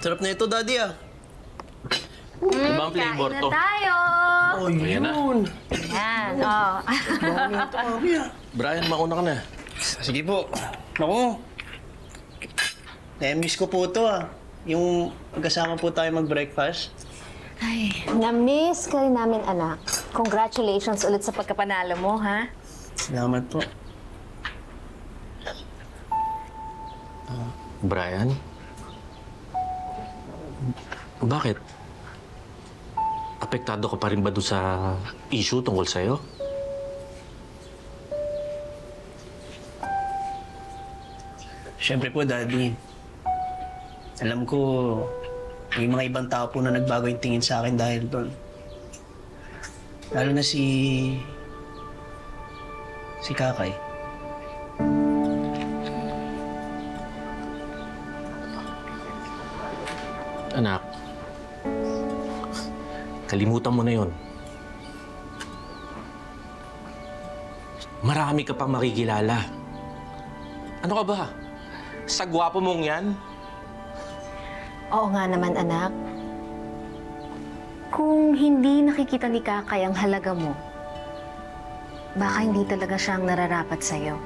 Sarap na ito, Daddy, ah. Ibang flavor Kain to. na tayo! Oh, Ayan na. yun. Yan, oh. Dami ito, mami, ah. Brian, mauna ka na. Sige po. Ako. Na-miss ko po ito, ah. Yung magkasama po tayo mag-breakfast. Ay, na-miss ka rin namin, anak. Congratulations ulit sa pagkapanalo mo, ha? Salamat po. Brian? Bakit? Apektado ka pa rin ba doon sa issue tungkol sa'yo? Siyempre po, Daddy. Alam ko, may mga ibang tao po na nagbago yung tingin sa akin dahil doon. Lalo na si Kakay. Anak, kalimutan mo na yon. Marami ka pang makikilala. Ano ka ba? Sa gwapo mong yan? Oo nga naman, anak. Kung hindi nakikita ni Kakay ang halaga mo, baka hindi talaga siyang nararapat sa'yo.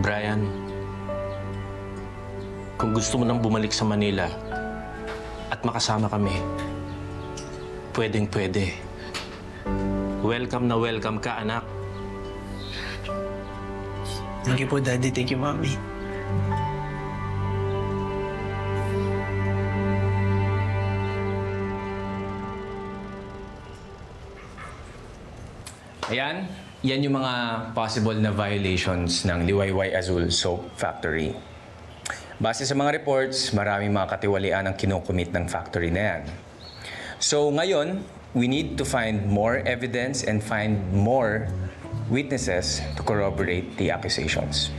Brian, kung gusto mo nang bumalik sa Manila at makasama kami, pwedeng-pwede. Welcome na welcome ka, anak. Thank you po, Daddy. Thank you, Mami. Ayan, yan yung mga possible na violations ng Liwayway Azul Soap Factory. Base sa mga reports, maraming mga katiwalian ang kinukumit ng factory na yan. So ngayon, we need to find more evidence and find more witnesses to corroborate the accusations.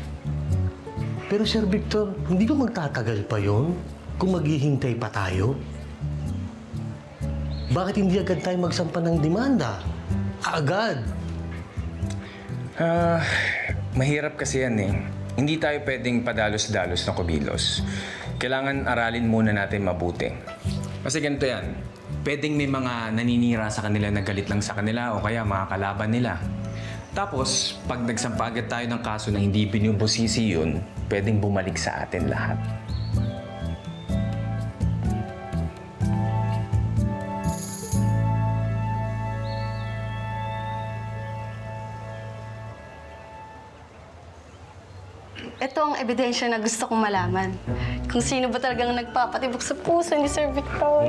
Pero Sir Victor, hindi ba magtatagal pa yon kung maghihintay pa tayo? Bakit hindi agad tayo magsampa ng demanda? Kaagad. Mahirap kasi yan eh. Hindi tayo pwedeng padalos-dalos na kumilos. Kailangan aralin muna natin mabuti. Kasi ganito yan, pwedeng may mga naninira sa kanila na galit lang sa kanila o kaya mga kalaban nila. Tapos, pag nagsampa agad tayo ng kaso na hindi binubusisi yun, pwedeng bumalik sa atin lahat. Ito ang ebidensya na gusto kong malaman. Kung sino ba talagang nagpapatibok sa puso ni Sir Victor.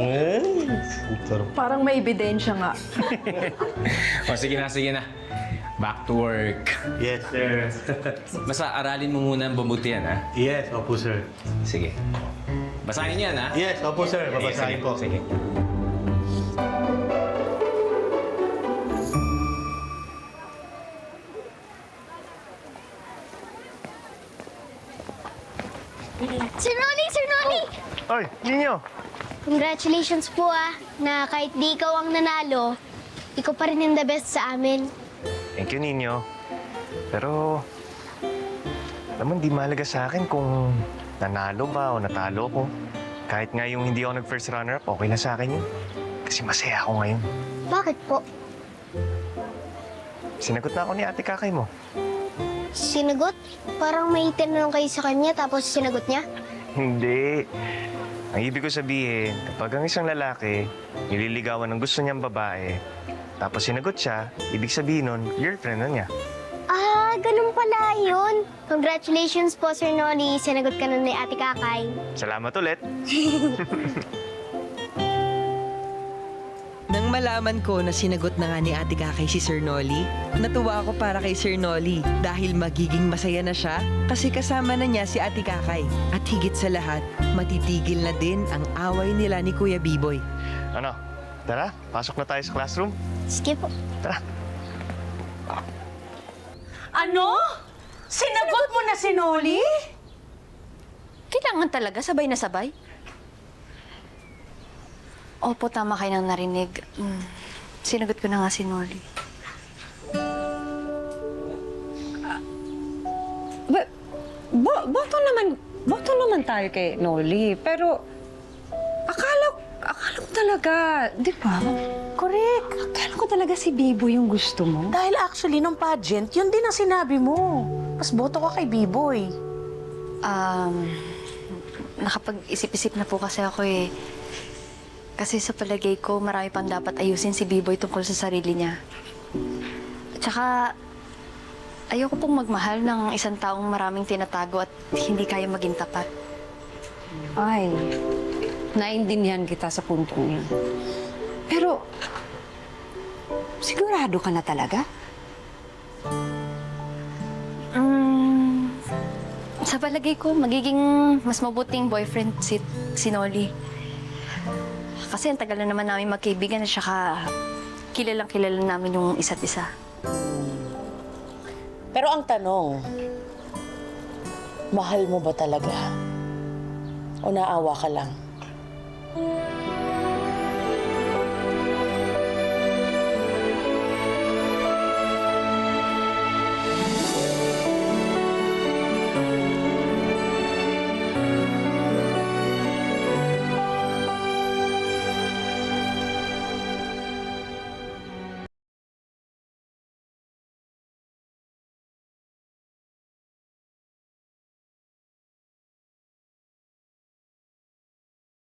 Parang may ebidensya nga. O sige na. Back to work. Yes, sir. Basta aralin mo muna ang babutihan, ha? Yes, opo, sir. Sige. Basahin niyo yan, ha? Yes, opo, sir. Babasahin po. Sige. Sir Noli! Sir Noli! Ay, Ninyo! Congratulations po na kahit di ikaw ang nanalo, ikaw pa rin yung the best sa amin. Thank you, Ninyo. Pero, alam mo, hindi mahalaga sa akin kung nanalo ba o natalo ko. Kahit nga yung hindi ako nag-first runner-up, okay na sa akin yun. Kasi masaya ako ngayon. Bakit po? Sinagot na ako ni Ate Kakay mo. Sinagot? Parang may tinanong kayo sa kanya tapos sinagot niya? Hindi. Ang ibig ko sabihin, kapag ang isang lalaki nililigawan ng gusto niyang babae, tapos sinagot siya, ibig sabihin nun, girlfriend na niya. Ah, ganun pala yun. Congratulations po, Sir Noli. Sinagot ka na ni Ate Kakay. Salamat ulit. Nang malaman ko na sinagot na nga ni Ate Kakay si Sir Noli, natuwa ako para kay Sir Noli dahil magiging masaya na siya kasi kasama na niya si Ate Kakay. At higit sa lahat, matitigil na din ang away nila ni Kuya Biboy. Ano? Tara, pasok na tayo sa classroom. Sige po. Tara. Ano? Sinagot mo na si Noli? Kailangan talaga sabay na sabay. Opo, tama kayo nang narinig. Sinagot ko na nga si Noli. Boto naman tayo kay Noli. Pero, akala ko talaga, di ba? Correct. Akala ko talaga si Bibo yung gusto mo. Dahil actually, nung pageant, yun din ang sinabi mo. Mas boto ka kay B-Boy. Nakapag-isip-isip na po kasi ako eh. Kasi sa palagay ko, marami pang dapat ayusin si B-Boy tungkol sa sarili niya. At saka, ayoko pong magmahal ng isang taong maraming tinatago at hindi kaya maging tapat. Ay, naintindihan kita sa puntong yun. Pero, sigurado ka na talaga? Sa palagay ko, magiging mas mabuting boyfriend si Noli. Kasi ang tagal na naman namin magkaibigan at saka kilalang-kilala namin yung isa't isa. Pero ang tanong, mahal mo ba talaga? O naawa ka lang?